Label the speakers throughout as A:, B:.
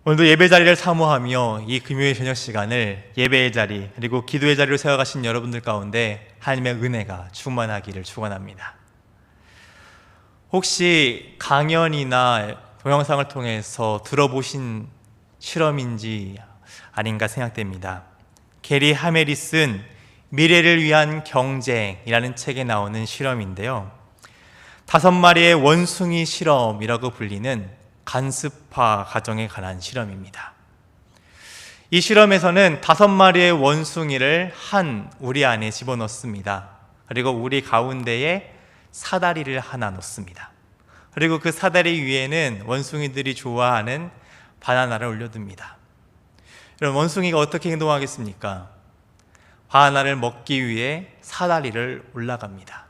A: 오늘도 예배 자리를 사모하며 이 금요일 저녁 시간을 예배의 자리 그리고 기도의 자리로 세워가신 여러분들 가운데 하나님의 은혜가 충만하기를 축원합니다. 혹시 강연이나 동영상을 통해서 들어보신 실험인지 아닌가 생각됩니다. 게리 하멜이 쓴 미래를 위한 경쟁이라는 책에 나오는 실험인데요, 5마리의 원숭이 실험이라고 불리는 간습화 과정에 관한 실험입니다. 이 실험에서는 5마리의 원숭이를 한 우리 안에 집어넣습니다. 그리고 우리 가운데에 사다리를 하나 놓습니다. 그리고 그 사다리 위에는 원숭이들이 좋아하는 바나나를 올려둡니다. 그럼 원숭이가 어떻게 행동하겠습니까? 바나나를 먹기 위해 사다리를 올라갑니다.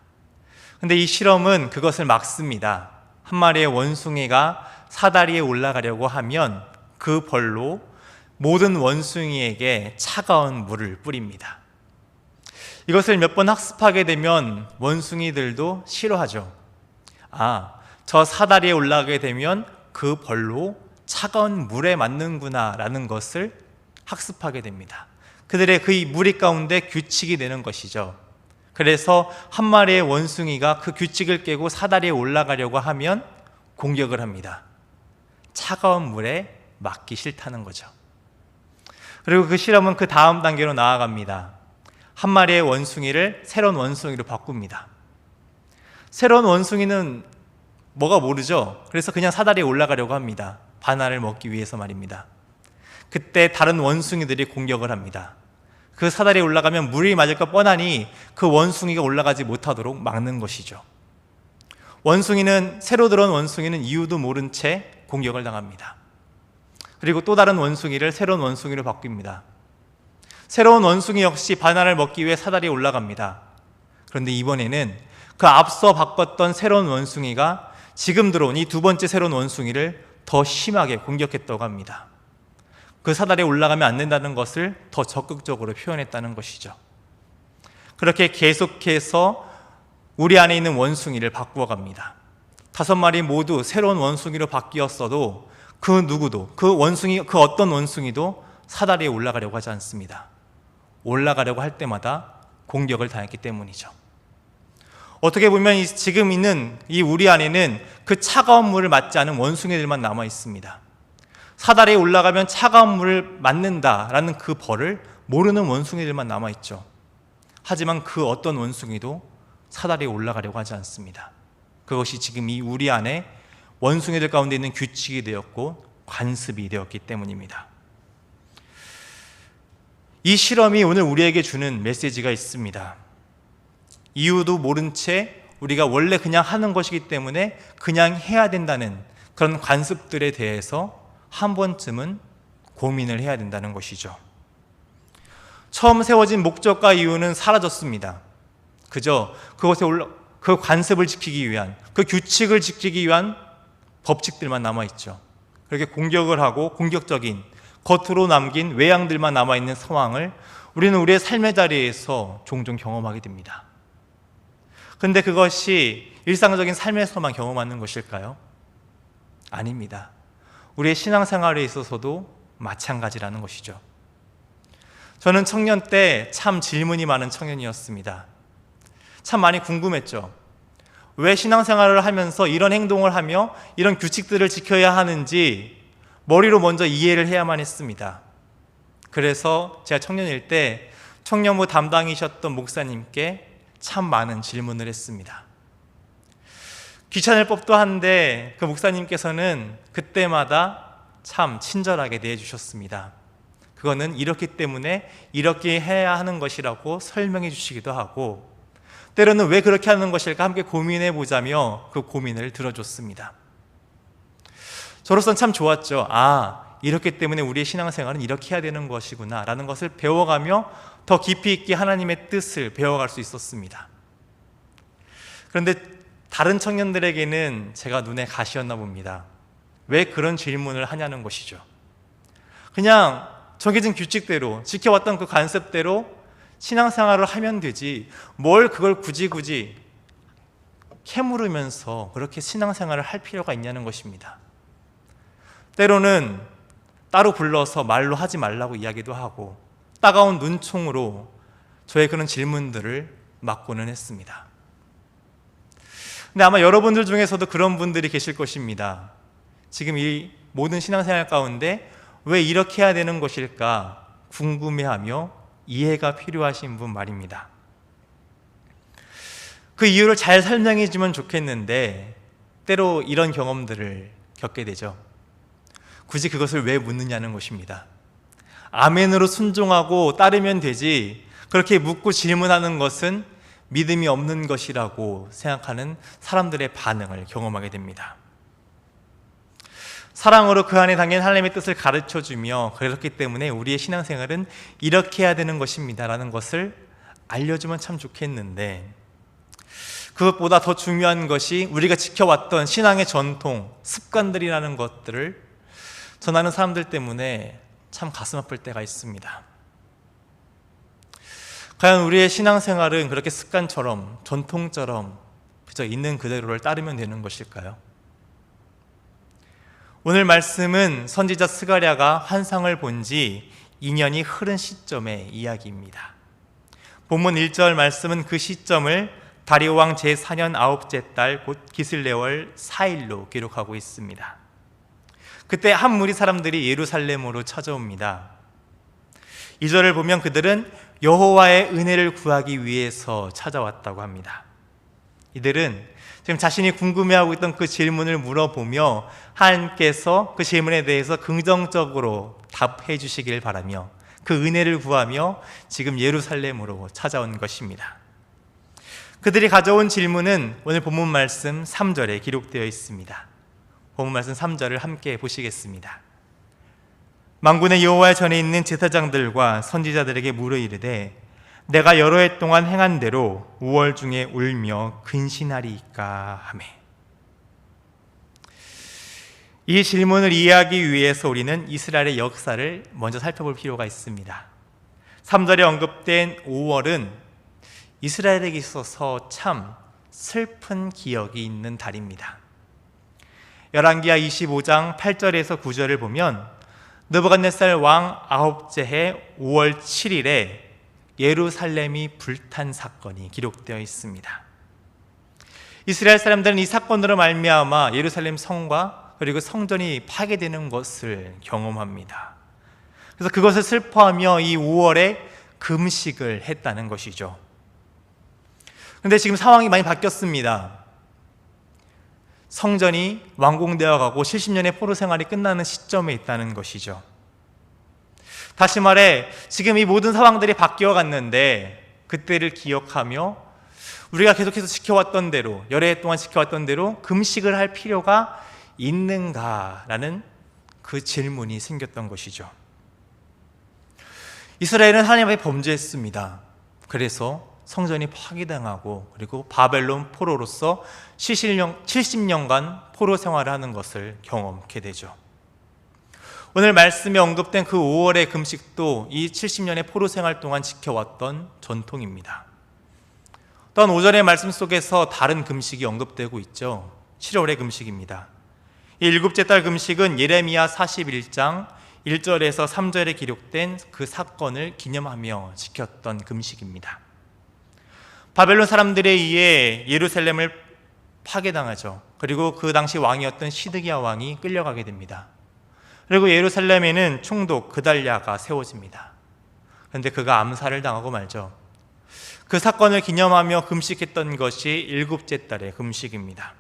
A: 근데 이 실험은 그것을 막습니다. 한 마리의 원숭이가 사다리에 올라가려고 하면 그 벌로 모든 원숭이에게 차가운 물을 뿌립니다. 이것을 몇 번 학습하게 되면 원숭이들도 싫어하죠. 저 사다리에 올라가게 되면 그 벌로 차가운 물에 맞는구나 라는 것을 학습하게 됩니다. 그들의 그 무리 가운데 규칙이 되는 것이죠. 그래서 한 마리의 원숭이가 그 규칙을 깨고 사다리에 올라가려고 하면 공격을 합니다. 차가운 물에 맞기 싫다는 거죠. 그리고 그 실험은 그 다음 단계로 나아갑니다. 한 마리의 원숭이를 새로운 원숭이로 바꿉니다. 새로운 원숭이는 뭐가 모르죠. 그래서 그냥 사다리에 올라가려고 합니다. 바나나를 먹기 위해서 말입니다. 그때 다른 원숭이들이 공격을 합니다. 그 사다리에 올라가면 물이 맞을 것 뻔하니 그 원숭이가 올라가지 못하도록 막는 것이죠. 새로 들어온 원숭이는 이유도 모른 채 공격을 당합니다. 그리고 또 다른 원숭이를 새로운 원숭이로 바뀝니다. 새로운 원숭이 역시 바나나를 먹기 위해 사다리에 올라갑니다. 그런데 이번에는 그 앞서 바꿨던 새로운 원숭이가 지금 들어온 이 두 번째 새로운 원숭이를 더 심하게 공격했다고 합니다. 그 사다리에 올라가면 안 된다는 것을 더 적극적으로 표현했다는 것이죠. 그렇게 계속해서 우리 안에 있는 원숭이를 바꾸어 갑니다. 5마리 모두 새로운 원숭이로 바뀌었어도 그 누구도 그 어떤 원숭이도 사다리에 올라가려고 하지 않습니다. 올라가려고 할 때마다 공격을 당했기 때문이죠. 어떻게 보면 지금 있는 이 우리 안에는 그 차가운 물을 맞지 않은 원숭이들만 남아 있습니다. 사다리에 올라가면 차가운 물을 맞는다라는 그 벌을 모르는 원숭이들만 남아 있죠. 하지만 그 어떤 원숭이도 사다리에 올라가려고 하지 않습니다. 그것이 지금 이 우리 안에 원숭이들 가운데 있는 규칙이 되었고 관습이 되었기 때문입니다. 이 실험이 오늘 우리에게 주는 메시지가 있습니다. 이유도 모른 채 우리가 원래 그냥 하는 것이기 때문에 그냥 해야 된다는 그런 관습들에 대해서 한 번쯤은 고민을 해야 된다는 것이죠. 처음 세워진 목적과 이유는 사라졌습니다. 그저 그 관습을 지키기 위한, 그 규칙을 지키기 위한 법칙들만 남아있죠. 그렇게 공격을 하고 공격적인 겉으로 남긴 외양들만 남아있는 상황을 우리는 우리의 삶의 자리에서 종종 경험하게 됩니다. 그런데 그것이 일상적인 삶에서만 경험하는 것일까요? 아닙니다. 우리의 신앙생활에 있어서도 마찬가지라는 것이죠. 저는 청년 때 참 질문이 많은 청년이었습니다. 참 많이 궁금했죠. 왜 신앙생활을 하면서 이런 행동을 하며 이런 규칙들을 지켜야 하는지 머리로 먼저 이해를 해야만 했습니다. 그래서 제가 청년일 때 청년부 담당이셨던 목사님께 참 많은 질문을 했습니다. 귀찮을 법도 한데 그 목사님께서는 그때마다 참 친절하게 대해주셨습니다. 그거는 이렇기 때문에 이렇게 해야 하는 것이라고 설명해 주시기도 하고, 때로는 왜 그렇게 하는 것일까 함께 고민해 보자며 그 고민을 들어줬습니다. 저로서는 참 좋았죠. 이렇기 때문에 우리의 신앙생활은 이렇게 해야 되는 것이구나 라는 것을 배워가며 더 깊이 있게 하나님의 뜻을 배워갈 수 있었습니다. 그런데 다른 청년들에게는 제가 눈에 가시였나 봅니다. 왜 그런 질문을 하냐는 것이죠. 그냥 정해진 규칙대로 지켜왔던 그 관습대로 신앙생활을 하면 되지 뭘 그걸 굳이 캐물으면서 그렇게 신앙생활을 할 필요가 있냐는 것입니다. 때로는 따로 불러서 말로 하지 말라고 이야기도 하고 따가운 눈총으로 저의 그런 질문들을 막고는 했습니다. 근데 아마 여러분들 중에서도 그런 분들이 계실 것입니다. 지금 이 모든 신앙생활 가운데 왜 이렇게 해야 되는 것일까 궁금해하며 이해가 필요하신 분 말입니다. 그 이유를 잘 설명해 주면 좋겠는데 때로 이런 경험들을 겪게 되죠. 굳이 그것을 왜 묻느냐는 것입니다. 아멘으로 순종하고 따르면 되지 그렇게 묻고 질문하는 것은 믿음이 없는 것이라고 생각하는 사람들의 반응을 경험하게 됩니다. 사랑으로 그 안에 담긴 하나님의 뜻을 가르쳐주며 그렇기 때문에 우리의 신앙생활은 이렇게 해야 되는 것입니다 라는 것을 알려주면 참 좋겠는데 그것보다 더 중요한 것이 우리가 지켜왔던 신앙의 전통, 습관들이라는 것들을 전하는 사람들 때문에 참 가슴 아플 때가 있습니다. 과연 우리의 신앙생활은 그렇게 습관처럼 전통처럼 그저 있는 그대로를 따르면 되는 것일까요? 오늘 말씀은 선지자 스가랴가 환상을 본 지 2년이 흐른 시점의 이야기입니다. 본문 1절 말씀은 그 시점을 다리오 왕 제4년 9째 달 곧 기슬레월 4일로 기록하고 있습니다. 그때 한 무리 사람들이 예루살렘으로 찾아옵니다. 2절을 보면 그들은 여호와의 은혜를 구하기 위해서 찾아왔다고 합니다. 이들은 지금 자신이 궁금해하고 있던 그 질문을 물어보며 하나님께서 그 질문에 대해서 긍정적으로 답해 주시길 바라며 그 은혜를 구하며 지금 예루살렘으로 찾아온 것입니다. 그들이 가져온 질문은 오늘 본문 말씀 3절에 기록되어 있습니다. 본문 말씀 3절을 함께 보시겠습니다. 만군의 여호와의 전에 있는 제사장들과 선지자들에게 물어 이르되 내가 여러 해 동안 행한 대로 5월 중에 울며 근신하리이까 하매. 이 질문을 이해하기 위해서 우리는 이스라엘의 역사를 먼저 살펴볼 필요가 있습니다. 3절에 언급된 5월은 이스라엘에게 있어서 참 슬픈 기억이 있는 달입니다. 열왕기하 25장 8절에서 9절을 보면 느부갓네살 왕 9째 해 5월 7일에 예루살렘이 불탄 사건이 기록되어 있습니다. 이스라엘 사람들은 이 사건으로 말미암아 예루살렘 성과 그리고 성전이 파괴되는 것을 경험합니다. 그래서 그것을 슬퍼하며 이 5월에 금식을 했다는 것이죠. 그런데 지금 상황이 많이 바뀌었습니다. 성전이 완공되어 가고 70년의 포로 생활이 끝나는 시점에 있다는 것이죠. 다시 말해 지금 이 모든 상황들이 바뀌어 갔는데 그때를 기억하며 우리가 계속해서 지켜왔던 대로 여러 해 동안 지켜왔던 대로 금식을 할 필요가 있는가라는 그 질문이 생겼던 것이죠. 이스라엘은 하나님 앞에 범죄했습니다. 그래서 성전이 파괴당하고 그리고 바벨론 포로로서 70년간 포로 생활을 하는 것을 경험하게 되죠. 오늘 말씀에 언급된 그 5월의 금식도 이 70년의 포로 생활 동안 지켜왔던 전통입니다. 또한 5절의 말씀 속에서 다른 금식이 언급되고 있죠. 7월의 금식입니다. 이 7째 달 금식은 예레미야 41장 1절에서 3절에 기록된 그 사건을 기념하며 지켰던 금식입니다. 바벨론 사람들에 의해 예루살렘을 파괴당하죠. 그리고 그 당시 왕이었던 시드기야 왕이 끌려가게 됩니다. 그리고 예루살렘에는 총독 그달랴가 세워집니다. 그런데 그가 암살을 당하고 말죠. 그 사건을 기념하며 금식했던 것이 7째 달의 금식입니다.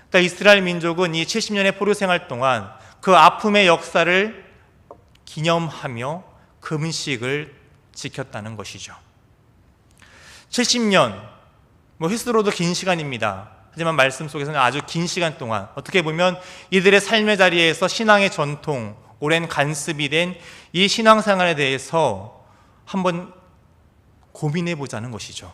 A: 그러니까 이스라엘 민족은 이 70년의 포로 생활 동안 그 아픔의 역사를 기념하며 금식을 지켰다는 것이죠. 70년, 휘스로도 긴 시간입니다. 하지만 말씀 속에서는 아주 긴 시간 동안 어떻게 보면 이들의 삶의 자리에서 신앙의 전통, 오랜 간습이 된 이 신앙생활에 대해서 한번 고민해 보자는 것이죠.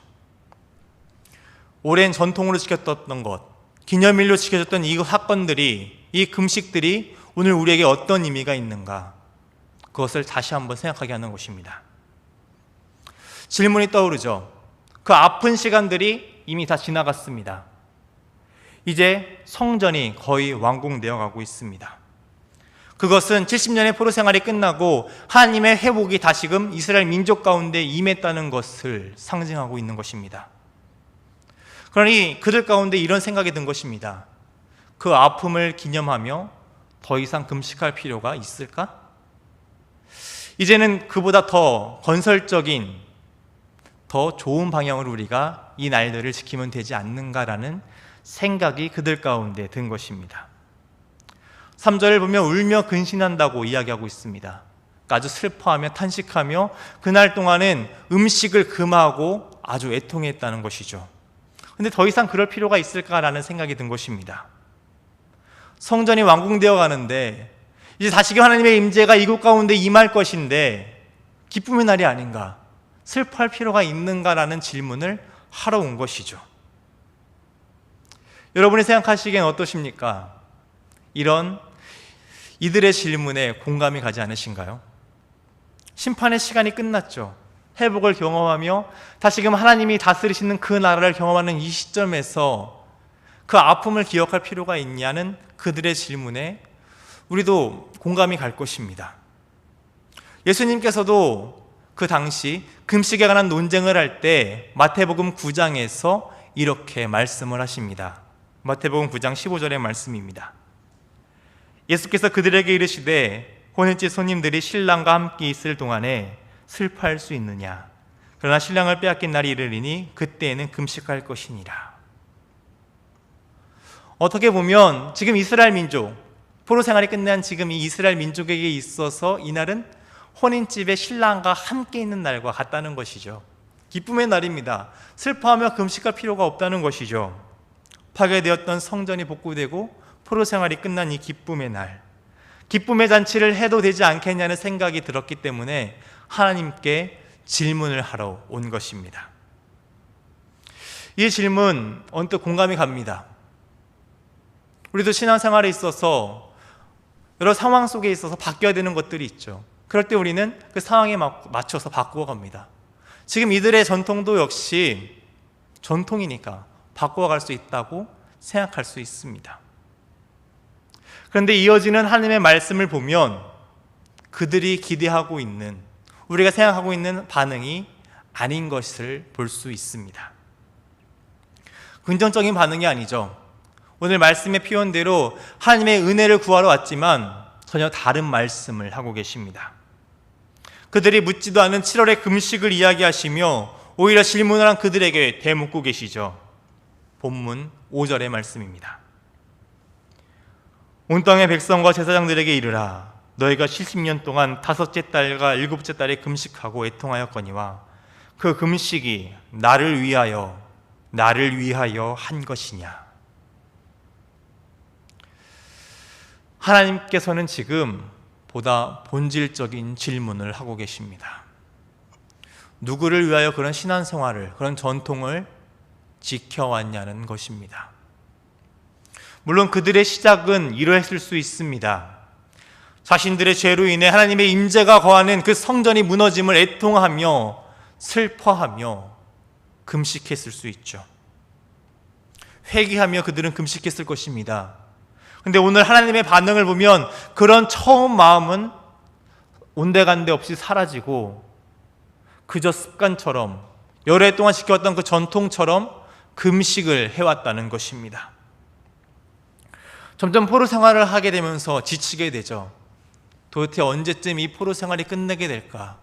A: 오랜 전통으로 지켰던 것, 기념일로 지켜졌던 이 사건들이, 이 금식들이 오늘 우리에게 어떤 의미가 있는가, 그것을 다시 한번 생각하게 하는 것입니다. 질문이 떠오르죠. 그 아픈 시간들이 이미 다 지나갔습니다. 이제 성전이 거의 완공되어 가고 있습니다. 그것은 70년의 포로 생활이 끝나고 하나님의 회복이 다시금 이스라엘 민족 가운데 임했다는 것을 상징하고 있는 것입니다. 그러니 그들 가운데 이런 생각이 든 것입니다. 그 아픔을 기념하며 더 이상 금식할 필요가 있을까? 이제는 그보다 더 건설적인, 더 좋은 방향으로 우리가 이 날들을 지키면 되지 않는가라는 생각이 그들 가운데 든 것입니다. 3절을 보면 울며 근신한다고 이야기하고 있습니다. 그러니까 아주 슬퍼하며 탄식하며 그날 동안은 음식을 금하고 아주 애통했다는 것이죠. 근데 더 이상 그럴 필요가 있을까라는 생각이 든 것입니다. 성전이 완공되어 가는데 이제 다시금 하나님의 임재가 이곳 가운데 임할 것인데 기쁨의 날이 아닌가, 슬퍼할 필요가 있는가라는 질문을 하러 온 것이죠. 여러분이 생각하시기엔 어떠십니까? 이들의 질문에 공감이 가지 않으신가요? 심판의 시간이 끝났죠. 회복을 경험하며 다시금 하나님이 다스리시는 그 나라를 경험하는 이 시점에서 그 아픔을 기억할 필요가 있냐는 그들의 질문에 우리도 공감이 갈 것입니다. 예수님께서도 그 당시 금식에 관한 논쟁을 할 때 마태복음 9장에서 이렇게 말씀을 하십니다. 마태복음 9장 15절의 말씀입니다. 예수께서 그들에게 이르시되 혼인집 손님들이 신랑과 함께 있을 동안에 슬퍼할 수 있느냐? 그러나 신랑을 빼앗긴 날이 이르리니 그때에는 금식할 것이니라. 어떻게 보면 지금 이스라엘 민족, 포로 생활이 끝난 지금 이 이스라엘 민족에게 있어서 이날은 혼인집에 신랑과 함께 있는 날과 같다는 것이죠. 기쁨의 날입니다. 슬퍼하며 금식할 필요가 없다는 것이죠. 파괴되었던 성전이 복구되고 포로 생활이 끝난 이 기쁨의 날, 기쁨의 잔치를 해도 되지 않겠냐는 생각이 들었기 때문에 하나님께 질문을 하러 온 것입니다. 이 질문 언뜻 공감이 갑니다. 우리도 신앙생활에 있어서 여러 상황 속에 있어서 바뀌어야 되는 것들이 있죠. 그럴 때 우리는 그 상황에 맞춰서 바꾸어 갑니다. 지금 이들의 전통도 역시 전통이니까 바꾸어 갈 수 있다고 생각할 수 있습니다. 그런데 이어지는 하나님의 말씀을 보면 그들이 기대하고 있는, 우리가 생각하고 있는 반응이 아닌 것을 볼 수 있습니다. 긍정적인 반응이 아니죠. 오늘 말씀의 표현대로 하나님의 은혜를 구하러 왔지만 전혀 다른 말씀을 하고 계십니다. 그들이 묻지도 않은 7월의 금식을 이야기하시며 오히려 질문을 한 그들에게 대묻고 계시죠. 본문 5절의 말씀입니다. 온 땅의 백성과 제사장들에게 이르라. 너희가 70년 동안 5째 달과 7째 달에 금식하고 애통하였거니와 그 금식이 나를 위하여 한 것이냐. 하나님께서는 지금 보다 본질적인 질문을 하고 계십니다. 누구를 위하여 그런 신앙생활을, 그런 전통을 지켜왔냐는 것입니다. 물론 그들의 시작은 이러했을 수 있습니다. 자신들의 죄로 인해 하나님의 임재가 거하는 그 성전이 무너짐을 애통하며 슬퍼하며 금식했을 수 있죠. 회개하며 그들은 금식했을 것입니다. 근데 오늘 하나님의 반응을 보면 그런 처음 마음은 온데간데 없이 사라지고 그저 습관처럼 여러 해 동안 지켜왔던 그 전통처럼 금식을 해왔다는 것입니다. 점점 포로 생활을 하게 되면서 지치게 되죠. 도대체 언제쯤 이 포로 생활이 끝내게 될까?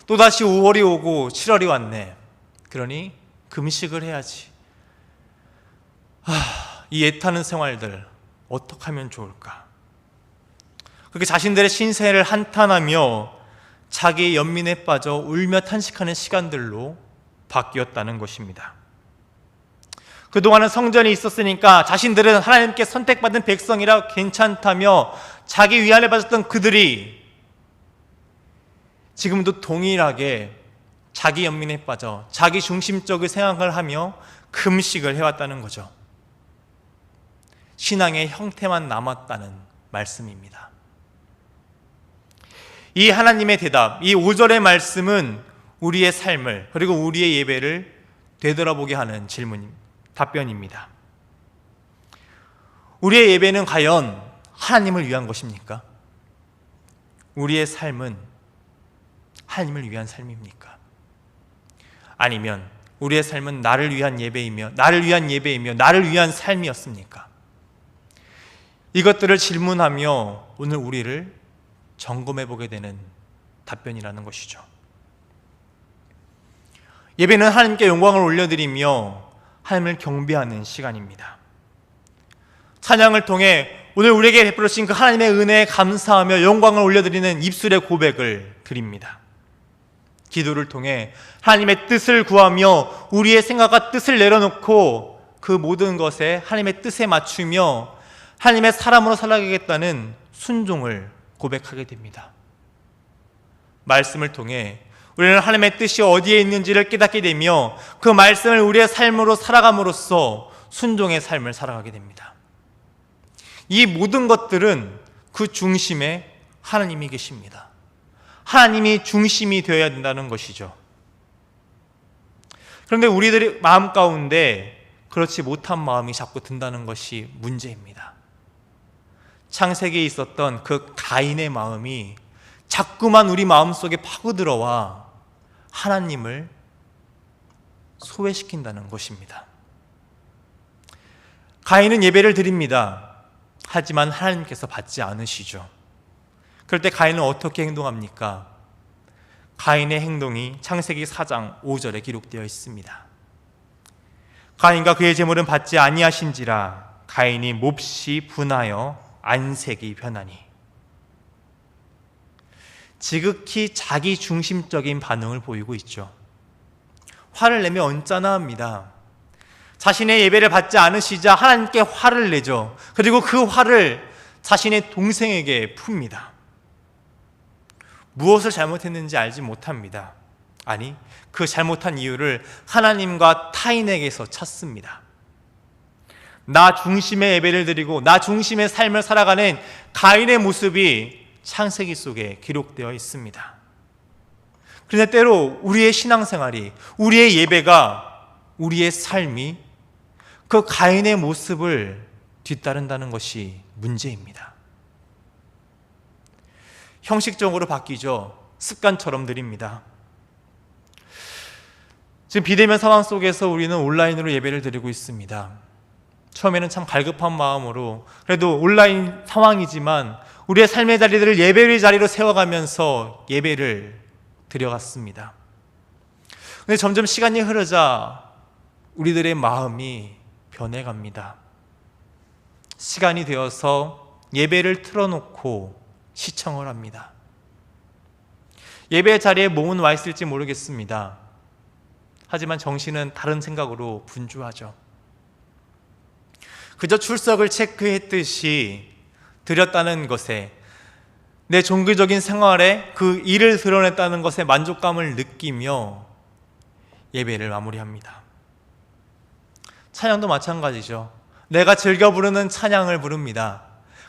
A: 또다시 5월이 오고 7월이 왔네. 그러니 금식을 해야지. 이 애타는 생활들 어떻게 하면 좋을까? 그렇게 자신들의 신세를 한탄하며 자기의 연민에 빠져 울며 탄식하는 시간들로 바뀌었다는 것입니다. 그동안은 성전이 있었으니까 자신들은 하나님께 선택받은 백성이라 괜찮다며 자기 위안을 받았던 그들이 지금도 동일하게 자기 연민에 빠져 자기 중심적인 생각을 하며 금식을 해왔다는 거죠. 신앙의 형태만 남았다는 말씀입니다. 이 하나님의 대답, 이 5절의 말씀은 우리의 삶을 그리고 우리의 예배를 되돌아보게 하는 답변입니다. 우리의 예배는 과연 하나님을 위한 것입니까? 우리의 삶은 하나님을 위한 삶입니까? 아니면 우리의 삶은 나를 위한 예배이며 나를 위한 삶이었습니까? 이것들을 질문하며 오늘 우리를 점검해 보게 되는 답변이라는 것이죠. 예배는 하나님께 영광을 올려드리며 하나님을 경배하는 시간입니다. 찬양을 통해 오늘 우리에게 베풀어 주신 그 하나님의 은혜에 감사하며 영광을 올려드리는 입술의 고백을 드립니다. 기도를 통해 하나님의 뜻을 구하며 우리의 생각과 뜻을 내려놓고 그 모든 것에 하나님의 뜻에 맞추며 하나님의 사람으로 살아가겠다는 순종을 고백하게 됩니다. 말씀을 통해 우리는 하나님의 뜻이 어디에 있는지를 깨닫게 되며 그 말씀을 우리의 삶으로 살아감으로써 순종의 삶을 살아가게 됩니다. 이 모든 것들은 그 중심에 하나님이 계십니다. 하나님이 중심이 되어야 된다는 것이죠. 그런데 우리들의 마음 가운데 그렇지 못한 마음이 자꾸 든다는 것이 문제입니다. 창세기에 있었던 그 가인의 마음이 자꾸만 우리 마음속에 파고들어와 하나님을 소외시킨다는 것입니다. 가인은 예배를 드립니다. 하지만 하나님께서 받지 않으시죠. 그럴 때 가인은 어떻게 행동합니까? 가인의 행동이 창세기 4장 5절에 기록되어 있습니다. 가인과 그의 제물은 받지 아니하신지라 가인이 몹시 분하여 안색이 변하니. 지극히 자기 중심적인 반응을 보이고 있죠. 화를 내며 언짢아 합니다. 자신의 예배를 받지 않으시자 하나님께 화를 내죠. 그리고 그 화를 자신의 동생에게 풉니다. 무엇을 잘못했는지 알지 못합니다. 아니, 그 잘못한 이유를 하나님과 타인에게서 찾습니다. 나 중심의 예배를 드리고 나 중심의 삶을 살아가는 가인의 모습이 창세기 속에 기록되어 있습니다. 그런데 때로 우리의 신앙생활이, 우리의 예배가, 우리의 삶이 그 가인의 모습을 뒤따른다는 것이 문제입니다. 형식적으로 바뀌죠. 습관처럼 드립니다. 지금 비대면 상황 속에서 우리는 온라인으로 예배를 드리고 있습니다. 처음에는 참 갈급한 마음으로 그래도 온라인 상황이지만 우리의 삶의 자리들을 예배의 자리로 세워가면서 예배를 드려갔습니다. 그런데 점점 시간이 흐르자 우리들의 마음이 변해갑니다. 시간이 되어서 예배를 틀어놓고 시청을 합니다. 예배 자리에 몸은 와 있을지 모르겠습니다. 하지만 정신은 다른 생각으로 분주하죠. 그저 출석을 체크했듯이 드렸다는 것에, 내 종교적인 생활에 그 일을 드러냈다는 것에 만족감을 느끼며 예배를 마무리합니다. 찬양도 마찬가지죠. 내가 즐겨 부르는 찬양을 부릅니다.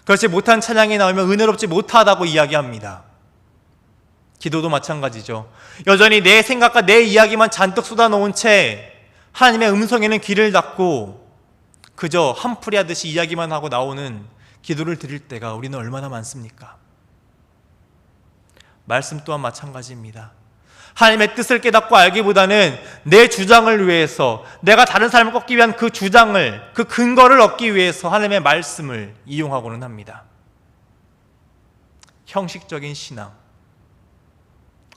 A: 그렇지 못한 찬양이 나오면 은혜롭지 못하다고 이야기합니다. 기도도 마찬가지죠. 여전히 내 생각과 내 이야기만 잔뜩 쏟아놓은 채 하나님의 음성에는 귀를 닫고 그저 한풀이 하듯이 이야기만 하고 나오는 기도를 드릴 때가 우리는 얼마나 많습니까? 말씀 또한 마찬가지입니다. 하나님의 뜻을 깨닫고 알기보다는 내 주장을 위해서, 내가 다른 사람을 꺾기 위한 그 주장을, 그 근거를 얻기 위해서 하나님의 말씀을 이용하고는 합니다. 형식적인 신앙,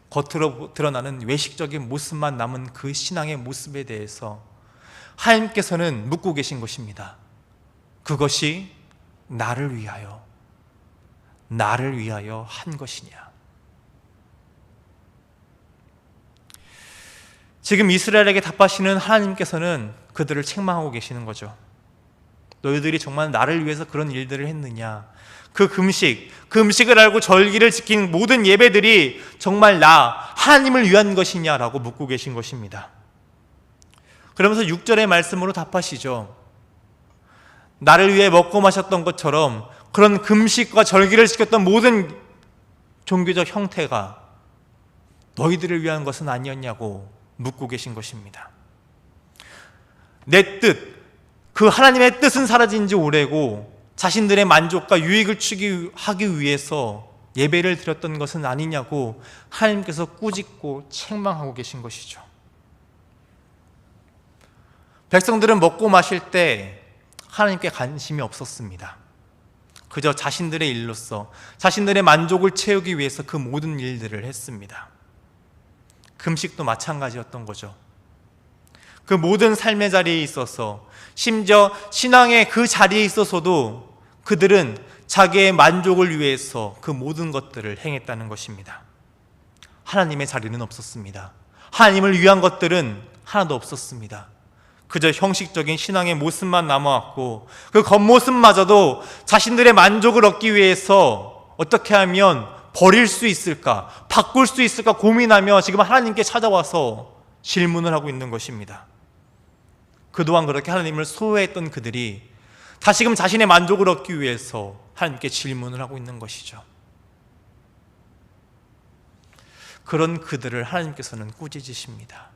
A: 겉으로 드러나는 외식적인 모습만 남은 그 신앙의 모습에 대해서 하나님께서는 묻고 계신 것입니다. 그것이 나를 위하여 한 것이냐? 지금 이스라엘에게 답하시는 하나님께서는 그들을 책망하고 계시는 거죠. 너희들이 정말 나를 위해서 그런 일들을 했느냐? 그 금식을 알고 절기를 지킨 모든 예배들이 정말 하나님을 위한 것이냐라고 묻고 계신 것입니다. 그러면서 6절의 말씀으로 답하시죠. 나를 위해 먹고 마셨던 것처럼 그런 금식과 절기를 지켰던 모든 종교적 형태가 너희들을 위한 것은 아니었냐고 묻고 계신 것입니다. 내 뜻, 그 하나님의 뜻은 사라진 지 오래고 자신들의 만족과 유익을 추구하기 위해서 예배를 드렸던 것은 아니냐고 하나님께서 꾸짖고 책망하고 계신 것이죠. 백성들은 먹고 마실 때 하나님께 관심이 없었습니다. 그저 자신들의 일로서 자신들의 만족을 채우기 위해서 그 모든 일들을 했습니다. 금식도 마찬가지였던 거죠. 그 모든 삶의 자리에 있어서, 심지어 신앙의 그 자리에 있어서도 그들은 자기의 만족을 위해서 그 모든 것들을 행했다는 것입니다. 하나님의 자리는 없었습니다. 하나님을 위한 것들은 하나도 없었습니다. 그저 형식적인 신앙의 모습만 남아왔고, 그 겉모습마저도 자신들의 만족을 얻기 위해서 어떻게 하면 버릴 수 있을까, 바꿀 수 있을까 고민하며 지금 하나님께 찾아와서 질문을 하고 있는 것입니다. 그동안 그렇게 하나님을 소외했던 그들이 다시금 자신의 만족을 얻기 위해서 하나님께 질문을 하고 있는 것이죠. 그런 그들을 하나님께서는 꾸짖으십니다.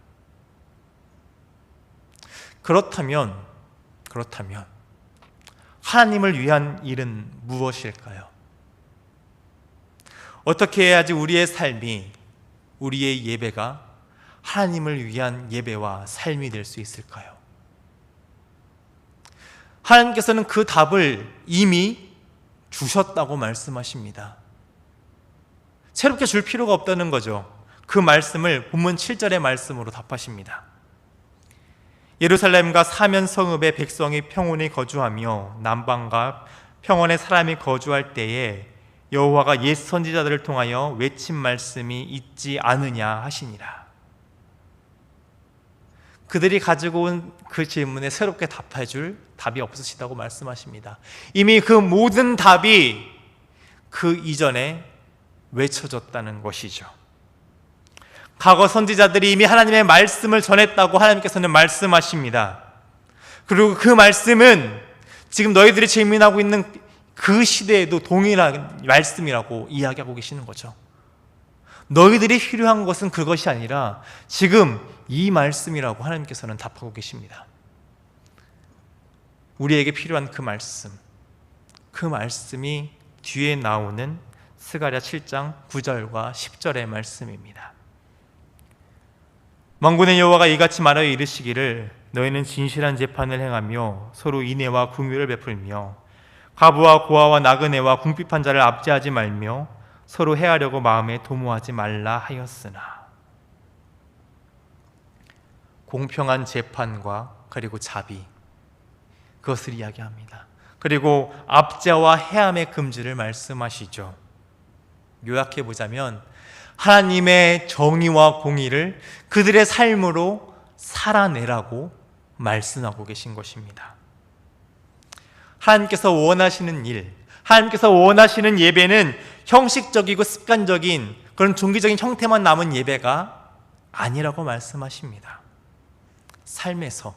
A: 그렇다면 하나님을 위한 일은 무엇일까요? 어떻게 해야지 우리의 삶이, 우리의 예배가 하나님을 위한 예배와 삶이 될 수 있을까요? 하나님께서는 그 답을 이미 주셨다고 말씀하십니다. 새롭게 줄 필요가 없다는 거죠. 그 말씀을 본문 7절의 말씀으로 답하십니다. 예루살렘과 사면 성읍의 백성이 평온히 거주하며 남방과 평원에 사람이 거주할 때에 여호와가 옛 선지자들을 통하여 외친 말씀이 있지 않으냐 하시니라. 그들이 가지고 온 그 질문에 새롭게 답해줄 답이 없으시다고 말씀하십니다. 이미 그 모든 답이 그 이전에 외쳐졌다는 것이죠. 과거 선지자들이 이미 하나님의 말씀을 전했다고 하나님께서는 말씀하십니다. 그리고 그 말씀은 지금 너희들이 질문하고 있는 그 시대에도 동일한 말씀이라고 이야기하고 계시는 거죠. 너희들이 필요한 것은 그것이 아니라 지금 이 말씀이라고 하나님께서는 답하고 계십니다. 우리에게 필요한 그 말씀이 뒤에 나오는 스가랴 7장 9절과 10절의 말씀입니다. 만군의 여호와가 이같이 말하여 이르시기를 너희는 진실한 재판을 행하며 서로 인애와 긍휼을 베풀며 과부와 고아와 나그네와 궁핍한 자를 압제하지 말며 서로 해하려고 마음에 도모하지 말라 하였으나. 공평한 재판과 그리고 자비, 그것을 이야기합니다. 그리고 압제와 해함의 금지를 말씀하시죠. 요약해 보자면 하나님의 정의와 공의를 그들의 삶으로 살아내라고 말씀하고 계신 것입니다. 하나님께서 원하시는 일, 하나님께서 원하시는 예배는 형식적이고 습관적인 그런 종교적인 형태만 남은 예배가 아니라고 말씀하십니다. 삶에서,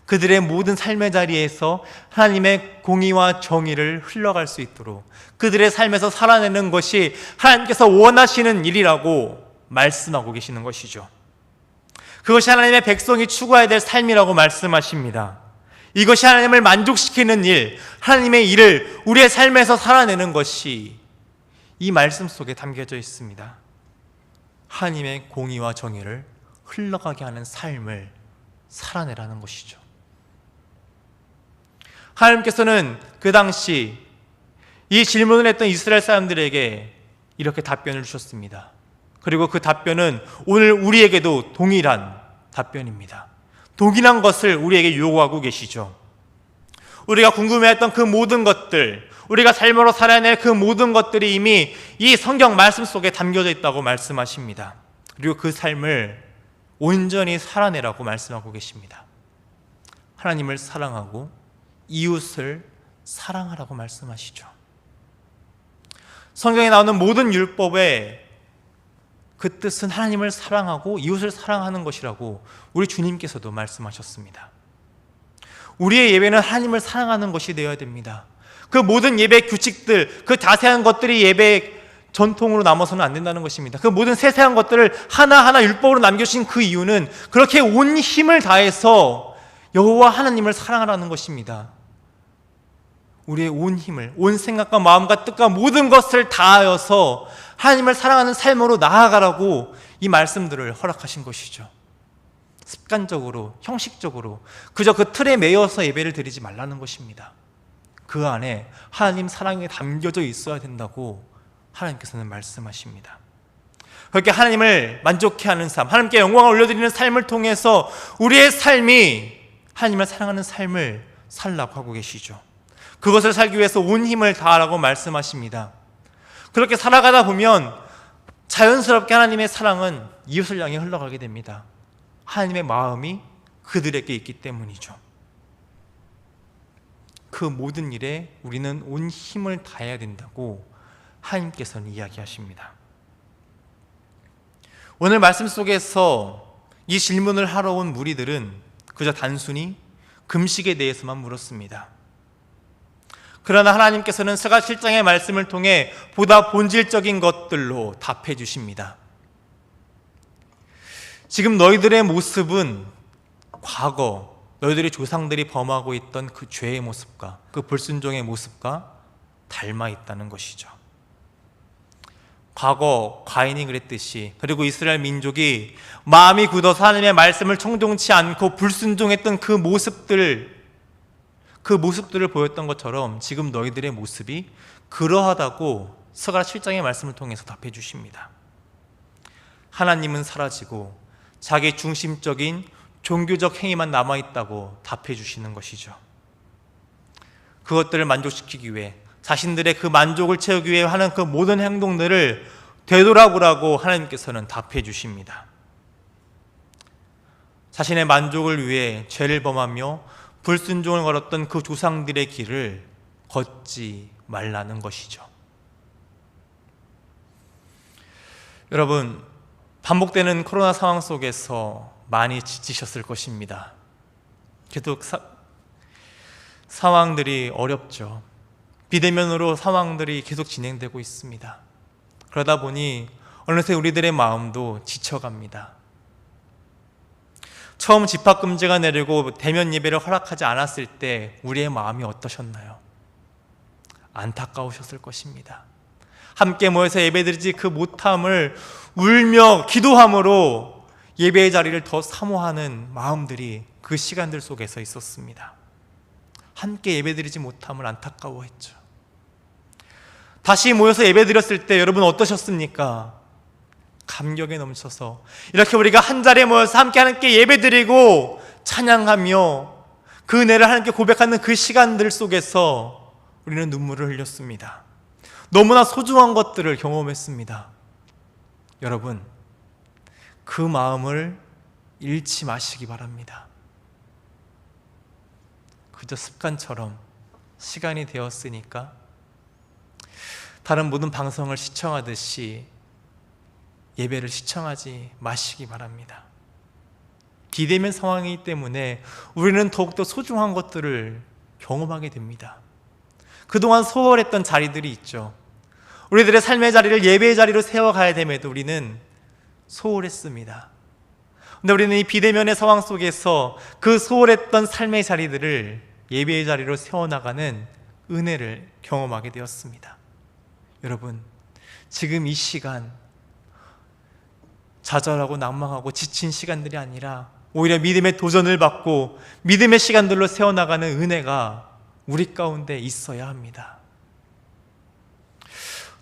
A: 그들의 모든 삶의 자리에서 하나님의 공의와 정의를 흘러갈 수 있도록 그들의 삶에서 살아내는 것이 하나님께서 원하시는 일이라고 말씀하고 계시는 것이죠. 그것이 하나님의 백성이 추구해야 될 삶이라고 말씀하십니다. 이것이 하나님을 만족시키는 일, 하나님의 일을 우리의 삶에서 살아내는 것이 이 말씀 속에 담겨져 있습니다. 하나님의 공의와 정의를 흘러가게 하는 삶을 살아내라는 것이죠. 하나님께서는 그 당시 이 질문을 했던 이스라엘 사람들에게 이렇게 답변을 주셨습니다. 그리고 그 답변은 오늘 우리에게도 동일한 답변입니다. 동일한 것을 우리에게 요구하고 계시죠. 우리가 궁금해했던 그 모든 것들, 우리가 삶으로 살아낼 그 모든 것들이 이미 이 성경 말씀 속에 담겨져 있다고 말씀하십니다. 그리고 그 삶을 온전히 살아내라고 말씀하고 계십니다. 하나님을 사랑하고 이웃을 사랑하라고 말씀하시죠. 성경에 나오는 모든 율법의 그 뜻은 하나님을 사랑하고 이웃을 사랑하는 것이라고 우리 주님께서도 말씀하셨습니다. 우리의 예배는 하나님을 사랑하는 것이 되어야 됩니다. 그 모든 예배 규칙들, 그 자세한 것들이 예배의 전통으로 남아서는 안 된다는 것입니다. 그 모든 세세한 것들을 하나하나 율법으로 남겨주신 그 이유는 그렇게 온 힘을 다해서 여호와 하나님을 사랑하라는 것입니다. 우리의 온 힘을, 온 생각과 마음과 뜻과 모든 것을 다하여서 하나님을 사랑하는 삶으로 나아가라고 이 말씀들을 허락하신 것이죠. 습관적으로, 형식적으로 그저 그 틀에 매여서 예배를 드리지 말라는 것입니다. 그 안에 하나님 사랑이 담겨져 있어야 된다고 하나님께서는 말씀하십니다. 그렇게 하나님을 만족해 하는 삶, 하나님께 영광을 올려드리는 삶을 통해서 우리의 삶이 하나님을 사랑하는 삶을 살라고 하고 계시죠. 그것을 살기 위해서 온 힘을 다하라고 말씀하십니다. 그렇게 살아가다 보면 자연스럽게 하나님의 사랑은 이웃을 향해 흘러가게 됩니다. 하나님의 마음이 그들에게 있기 때문이죠. 그 모든 일에 우리는 온 힘을 다해야 된다고 하나님께서는 이야기하십니다. 오늘 말씀 속에서 이 질문을 하러 온 무리들은 그저 단순히 금식에 대해서만 물었습니다. 그러나 하나님께서는 스가 7장의 말씀을 통해 보다 본질적인 것들로 답해 주십니다. 지금 너희들의 모습은 과거 너희들의 조상들이 범하고 있던 그 죄의 모습과 그 불순종의 모습과 닮아 있다는 것이죠. 과거 가인이 그랬듯이, 그리고 이스라엘 민족이 마음이 굳어서 하나님의 말씀을 청종치 않고 불순종했던 그 모습들을 보였던 것처럼 지금 너희들의 모습이 그러하다고 스가 7장의 말씀을 통해서 답해 주십니다. 하나님은 사라지고 자기 중심적인 종교적 행위만 남아있다고 답해 주시는 것이죠. 그것들을 만족시키기 위해, 자신들의 그 만족을 채우기 위해 하는 그 모든 행동들을 되돌아보라고 하나님께서는 답해 주십니다. 자신의 만족을 위해 죄를 범하며 불순종을 걸었던 그 조상들의 길을 걷지 말라는 것이죠. 여러분, 반복되는 코로나 상황 속에서 많이 지치셨을 것입니다. 계속 상황들이 어렵죠. 비대면으로 상황들이 계속 진행되고 있습니다. 그러다 보니 어느새 우리들의 마음도 지쳐갑니다. 처음 집합금지가 내리고 대면 예배를 허락하지 않았을 때 우리의 마음이 어떠셨나요? 안타까우셨을 것입니다. 함께 모여서 예배드리지 그 못함을 울며 기도함으로 예배의 자리를 더 사모하는 마음들이 그 시간들 속에서 있었습니다. 함께 예배드리지 못함을 안타까워했죠. 다시 모여서 예배드렸을 때 여러분 어떠셨습니까? 감격에 넘쳐서 이렇게 우리가 한 자리에 모여서 함께 예배드리고 찬양하며 그 은혜를 하나님께 고백하는 그 시간들 속에서 우리는 눈물을 흘렸습니다. 너무나 소중한 것들을 경험했습니다. 여러분, 그 마음을 잃지 마시기 바랍니다. 그저 습관처럼 시간이 되었으니까 다른 모든 방송을 시청하듯이 예배를 시청하지 마시기 바랍니다. 비대면 상황이기 때문에 우리는 더욱더 소중한 것들을 경험하게 됩니다. 그동안 소홀했던 자리들이 있죠. 우리들의 삶의 자리를 예배의 자리로 세워가야 됨에도 우리는 소홀했습니다. 근데 우리는 이 비대면의 상황 속에서 그 소홀했던 삶의 자리들을 예배의 자리로 세워나가는 은혜를 경험하게 되었습니다. 여러분, 지금 이 시간 좌절하고 낭망하고 지친 시간들이 아니라 오히려 믿음의 도전을 받고 믿음의 시간들로 세워나가는 은혜가 우리 가운데 있어야 합니다.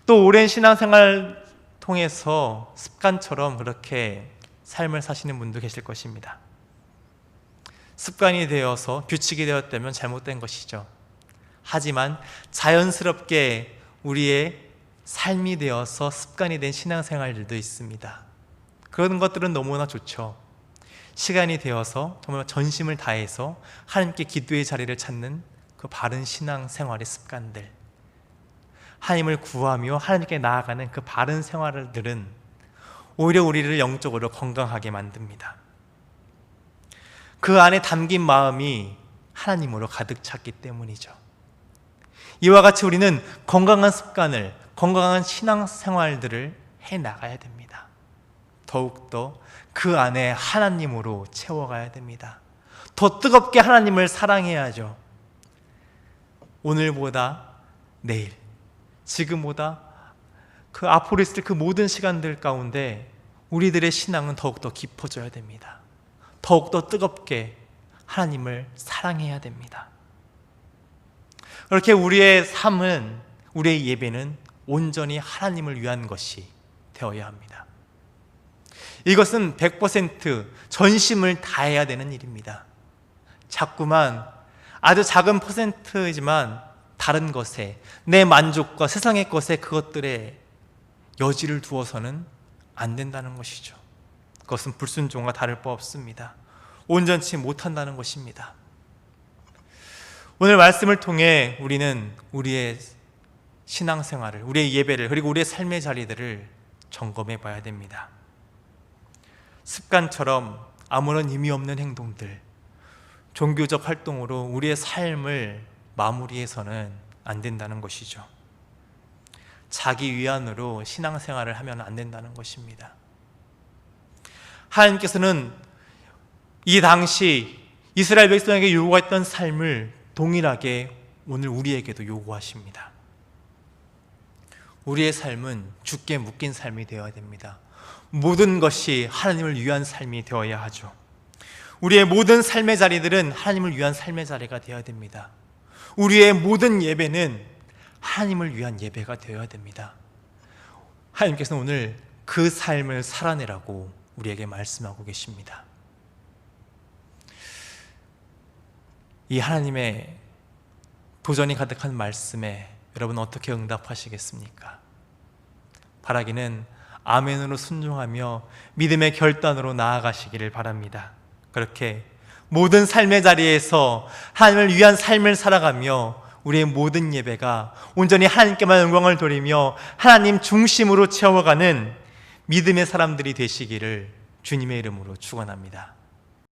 A: 또 오랜 신앙생활 통해서 습관처럼 그렇게 삶을 사시는 분도 계실 것입니다. 습관이 되어서 규칙이 되었다면 잘못된 것이죠. 하지만 자연스럽게 우리의 삶이 되어서 습관이 된 신앙생활들도 있습니다. 그런 것들은 너무나 좋죠. 시간이 되어서 정말 전심을 다해서 하나님께 기도의 자리를 찾는 그 바른 신앙생활의 습관들, 하나님을 구하며 하나님께 나아가는 그 바른 생활들은 오히려 우리를 영적으로 건강하게 만듭니다. 그 안에 담긴 마음이 하나님으로 가득 찼기 때문이죠. 이와 같이 우리는 건강한 습관을, 건강한 신앙생활들을 해나가야 됩니다. 더욱더 그 안에 하나님으로 채워가야 됩니다. 더 뜨겁게 하나님을 사랑해야죠. 오늘보다 내일, 지금보다 그 앞으로 있을 그 모든 시간들 가운데 우리들의 신앙은 더욱더 깊어져야 됩니다. 더욱더 뜨겁게 하나님을 사랑해야 됩니다. 그렇게 우리의 삶은, 우리의 예배는 온전히 하나님을 위한 것이 되어야 합니다. 이것은 100% 전심을 다해야 되는 일입니다. 자꾸만 아주 작은 퍼센트이지만 다른 것에, 내 만족과 세상의 것에, 그것들에 여지를 두어서는 안 된다는 것이죠. 그것은 불순종과 다를 바 없습니다. 온전치 못한다는 것입니다. 오늘 말씀을 통해 우리는 우리의 신앙생활을, 우리의 예배를, 그리고 우리의 삶의 자리들을 점검해 봐야 됩니다. 습관처럼 아무런 의미 없는 행동들, 종교적 활동으로 우리의 삶을 마무리해서는 안 된다는 것이죠. 자기 위안으로 신앙생활을 하면 안 된다는 것입니다. 하나님께서는 이 당시 이스라엘 백성에게 요구했던 삶을 동일하게 오늘 우리에게도 요구하십니다. 우리의 삶은 주께 묶인 삶이 되어야 됩니다. 모든 것이 하나님을 위한 삶이 되어야 하죠. 우리의 모든 삶의 자리들은 하나님을 위한 삶의 자리가 되어야 됩니다. 우리의 모든 예배는 하나님을 위한 예배가 되어야 됩니다. 하나님께서는 오늘 그 삶을 살아내라고 우리에게 말씀하고 계십니다. 이 하나님의 도전이 가득한 말씀에 여러분 어떻게 응답하시겠습니까? 바라기는 아멘으로 순종하며 믿음의 결단으로 나아가시기를 바랍니다. 그렇게 모든 삶의 자리에서 하나님을 위한 삶을 살아가며 우리의 모든 예배가 온전히 하나님께만 영광을 돌리며 하나님 중심으로 채워가는 믿음의 사람들이 되시기를 주님의 이름으로 축원합니다.